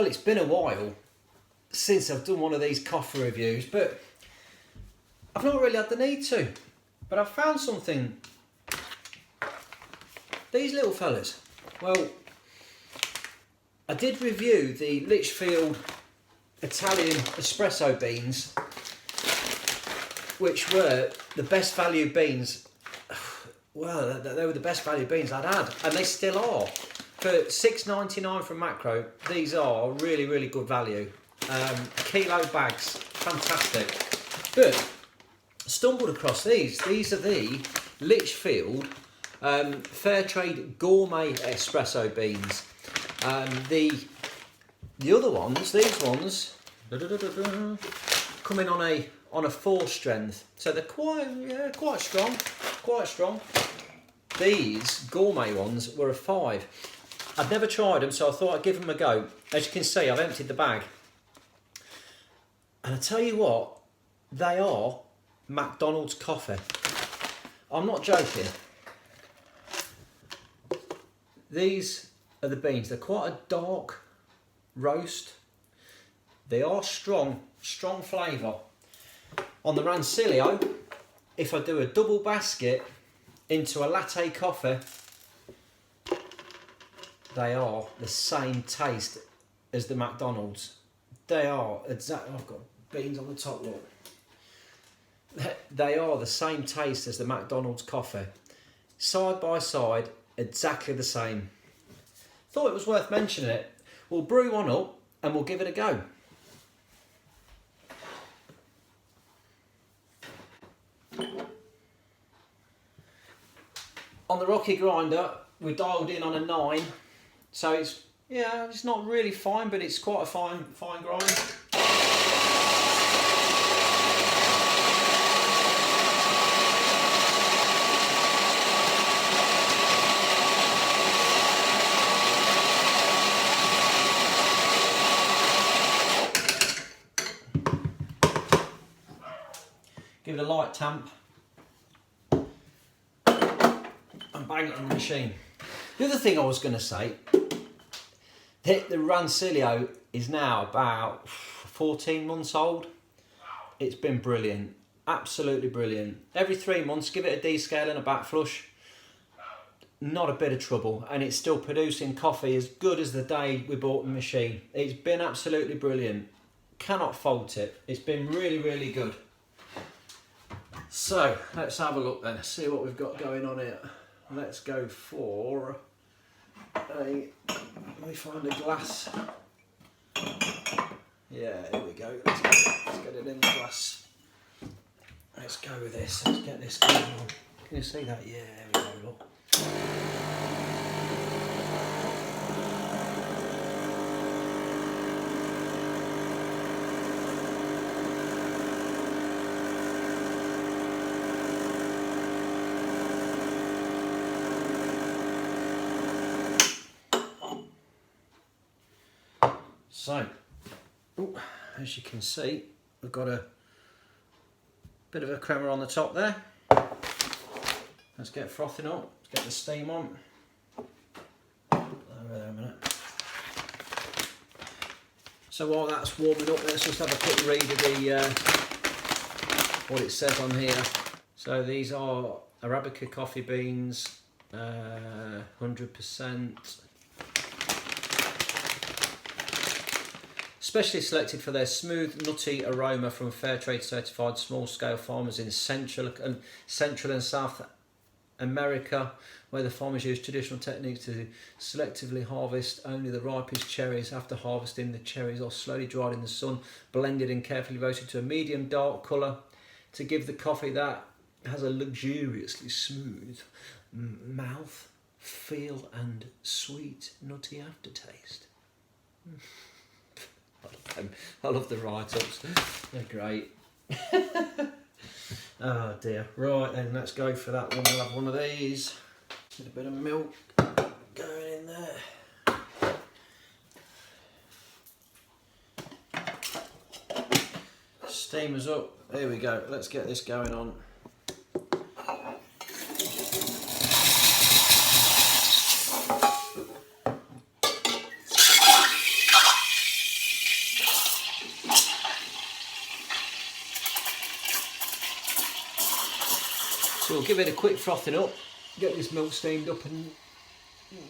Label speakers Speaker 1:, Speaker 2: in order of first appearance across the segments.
Speaker 1: Well, it's been a while since I've done one of these coffee reviews, but I've not really had the need to. But I've found something. These little fellas. Well, I did review the Litchfield Italian espresso beans, which were the best value beans. Well, they were the best value beans I'd had, and they still are. For $6.99 from Macro, these are really, really good value. Kilo bags, fantastic. But stumbled across these. These are the Litchfield Fairtrade Gourmet Espresso beans. The other ones, these ones, come in on a 4 strength, so they're quite strong. These gourmet ones were a 5. I'd never tried them, so I thought I'd give them a go. As you can see, I've emptied the bag. And I tell you what, they are McDonald's coffee. I'm not joking. These are the beans. They're quite a dark roast. They are strong flavour. On the Rancilio, if I do a double basket into a latte coffee, they are the same taste as the McDonald's. They are exactly. I've got beans on the top, look. They are the same taste as the McDonald's coffee. Side by side, exactly the same. Thought it was worth mentioning it. We'll brew one up and we'll give it a go. On the Rocky grinder, we dialed in on a 9. So it's not really fine, but it's quite a fine grind. Give it a light tamp and bang it in the machine. The other thing I was going to say, the Rancilio is now about 14 months old. It's been brilliant, absolutely brilliant. Every 3 months, give it a descale and a back flush. Not a bit of trouble, and it's still producing coffee as good as the day we bought the machine. It's been absolutely brilliant. Cannot fault it. It's been really, really good. So let's have a look then, see what we've got going on here. Let's go for let me find a glass. Yeah, here we go. Let's get it in the glass. Let's go with this. Let's get this going on. Can you see that? Yeah, there we go. Look. So, as you can see, we've got a bit of a crema on the top there. Let's get frothing up, let's get the steam on. Over there a minute. So while that's warming up, let's just have a quick read of what it says on here. So these are Arabica coffee beans, 100%. Specially selected for their smooth, nutty aroma from Fairtrade certified small-scale farmers in Central and South America, where the farmers use traditional techniques to selectively harvest only the ripest cherries. After harvesting, the cherries are slowly dried in the sun, blended and carefully roasted to a medium dark colour to give the coffee that has a luxuriously smooth mouth feel and sweet, nutty aftertaste. I love the write-ups, they're great. Oh dear. Right then, let's go for that one. We'll have one of these. Get a bit of milk going in there. Steamer's up. There we go. Let's get this going on. we'll give it a quick frothing up, get this milk steamed up and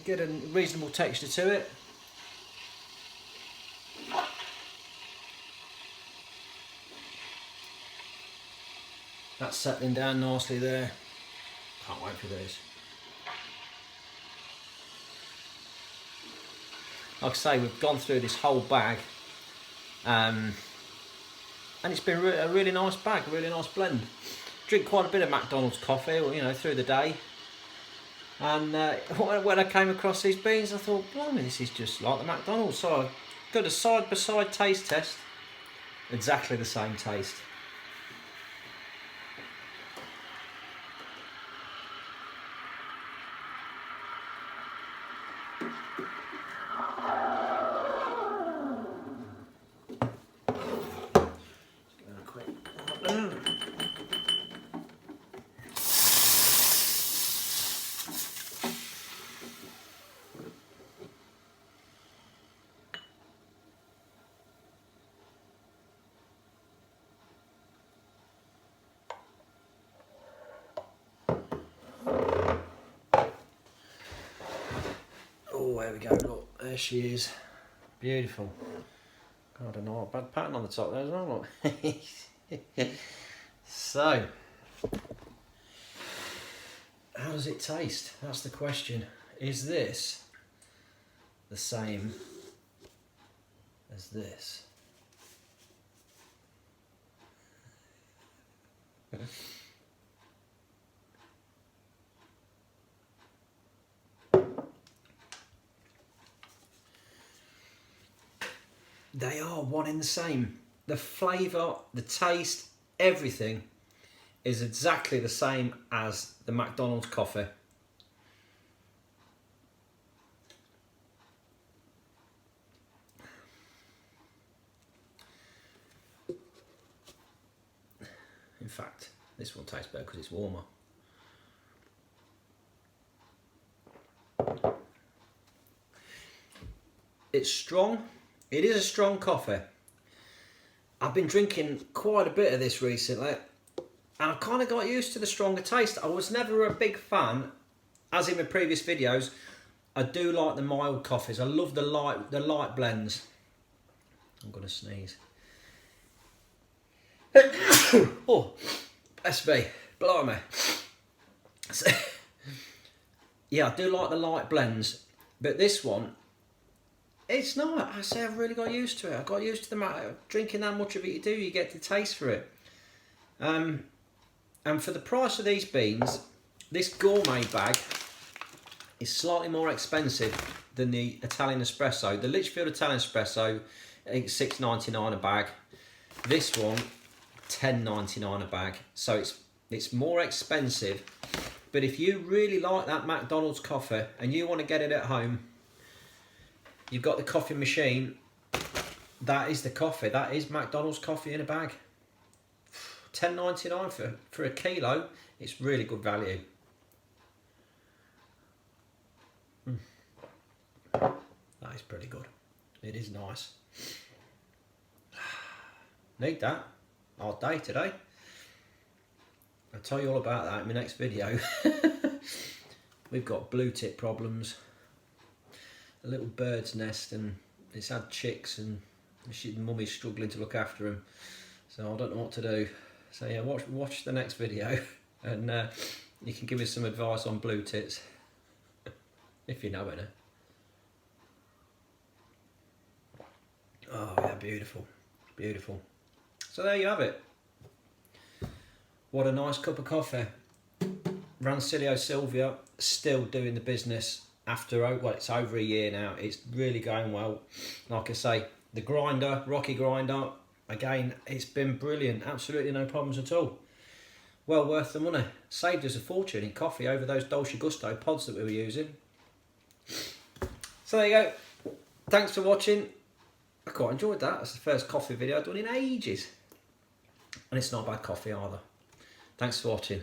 Speaker 1: get a reasonable texture to it. That's settling down nicely there. Can't wait for this. Like I say, we've gone through this whole bag, and it's been a really nice bag, a really nice blend. Drink quite a bit of McDonald's coffee, you know, through the day. And when I came across these beans, I thought, blimey, this is just like the McDonald's. So I got a side-by-side taste test. Exactly the same taste. Oh, there we go, look, there she is. Beautiful. God, I don't know, bad pattern on the top there as well, look. So, how does it taste? That's the question. Is this the same as this? They are one in the same. The flavour, the taste, everything is exactly the same as the McDonald's coffee. In fact, this one tastes better because it's warmer. It's strong. It is a strong coffee. I've been drinking quite a bit of this recently, and I've kind of got used to the stronger taste. I was never a big fan, as in my previous videos. I do like the mild coffees. I love the light blends. I'm gonna sneeze. Oh, bless me, blimey. So, yeah, I do like the light blends, but this one, it's not. I say I've really got used to it. I got used to drinking that much of it. You get the taste for it. And for the price of these beans, this gourmet bag is slightly more expensive than the Italian espresso. The Litchfield Italian espresso, I think $6.99 a bag. This one, $10.99 a bag. So it's more expensive. But if you really like that McDonald's coffee and you want to get it at home, you've got the coffee machine. That is the coffee. That is McDonald's coffee in a bag. $10.99 for a kilo. It's really good value. That is pretty good. It is nice. Need that. Hard day today. I'll tell you all about that in my next video. We've got blue tip problems. A little bird's nest, and it's had chicks, and mummy's struggling to look after them. So I don't know what to do. So yeah, watch the next video, and you can give me some advice on blue tits, if you know any. Oh yeah, beautiful, beautiful. So there you have it. What a nice cup of coffee. Rancilio Silvia still doing the business after, well, it's over a year now. It's really going well. Like I say, the grinder, Rocky grinder, again, it's been brilliant. Absolutely no problems at all. Well worth the money. Saved us a fortune in coffee over those Dolce Gusto pods that we were using. So there you go. Thanks for watching. I quite enjoyed that. That's the first coffee video I've done in ages. And it's not bad coffee either. Thanks for watching.